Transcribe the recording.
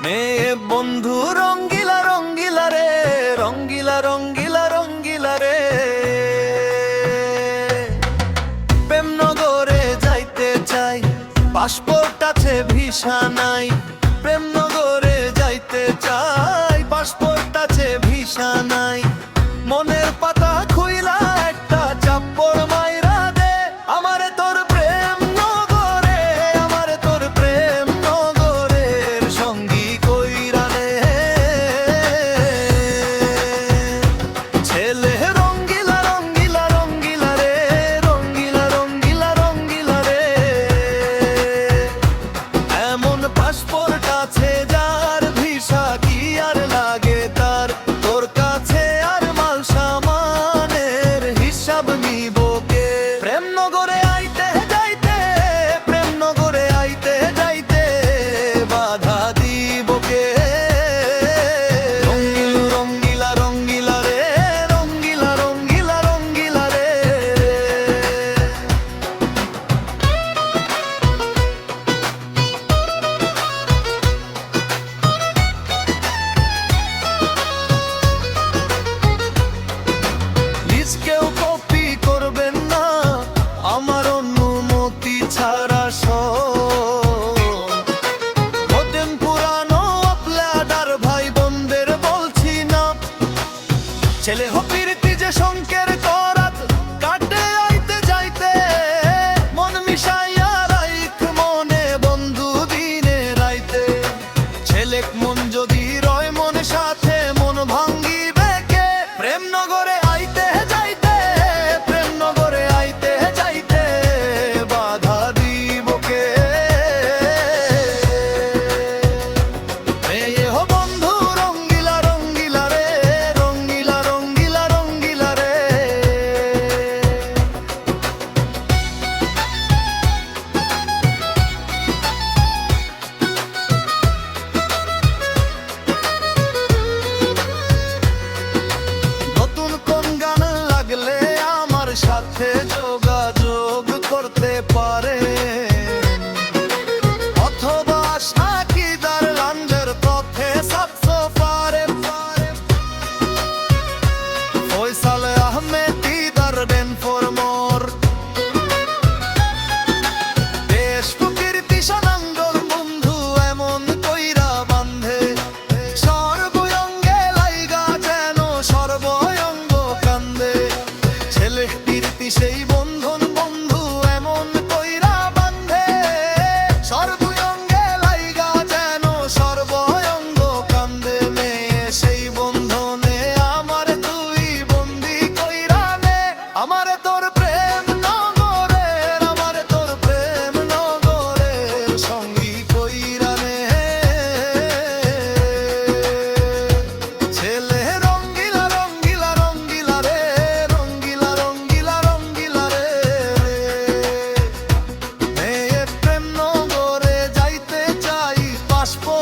মেয়ে বন্ধু রঙ্গিলা রঙ্গিলা রে, রঙ্গিলা রঙ্গিলা রঙ্গিলা রে। প্রেমনগরে যাইতে চাই, পাসপোর্ট আছে ভিসা নাই। প্রেমনগরে যাইতে চাই, পাসপোর্ট আছে ভিসা নাই। মনের পাতা খুইলা একটা চাপ্পড় মাইরা দে আমারে তোর প্রেম নগরে, আমারে তোর প্রেম নগরের সঙ্গী কইরা নে। ছেলে রঙ্গিলা রঙ্গিলা রঙ্গিলা রে, রঙ্গিলা রঙ্গিলা রঙ্গিলা রে। এমন পাসপোর্ট আছে যার ভিসা কি আর লাগে তার, তোর কাছে আর মাল সামানের হিসাব নিব কে। প্রেমনগরে আইতে যাইতে, প্রেমনগরে আইতে যাইতে বাধা দিব কে। রঙ্গিলা রঙ্গিলা রে, রঙ্গিলা রঙ্গিলা রঙ্গিলা রে। প্লিজ কেউ কপি করবেন না আমার অনুমতি ছাড়া। হতেন পুরানো আপলাডার ভাই বোনদের বলছি না, ছেলে হপিরতি যে সংকের করাত কাটে আইতে যাইতে। মন মিশাইয়া রাইখ মনে বন্ধু দিনে রাইতে। ছেলেক মন যদি রয় মন সাথে মন ভাঙ্গিবে কে। প্রেমনগরে আইতে যাইতে, প্রেমনগরে আইতে যাইতে বাধা দিব কে। মেয়ে হো বন্ধু রঙ্গিলা রঙ্গিলা রে, রঙ্গিলা রঙ্গিলা রঙ্গিলা রে। নতুন কোন গান লাগলে আমার সাথে যোগাযোগ করতে পারে, অথবা সাকিদার লাঞ্জের পথে সাবসোফারে। ফয়সাল আহমেদ দিদার দেন ফর মোর। দেশ প্রকৃতি সনাঙ্গর বন্ধু এমন কইরা বান্ধে, সর্বঙ্গে লাইগা যেন সর্বঙ্গ কান্দে। ছেলে কীর্তি সেই বন্ধন বন্ধু এমন কইরা বান্ধে, সর্বঙ্গে লাইগা যেন সর্বঙ্গ কান্দে। মেয়ে সেই বন্ধনে আমার তুই বন্দি কইরা নে, আমারে তোর প্রেম নগরের, আমারে তোর প্রেম নগরের সঙ্গী কইরা নে। ছেলে রঙ্গিলা রঙ্গিলা রঙ্গিলা রে, রঙ্গিলা রঙ্গিলা রঙ্গিলা রে। মেয়ে প্রেমনগরে যাইতে চাই, পাসপোর্ট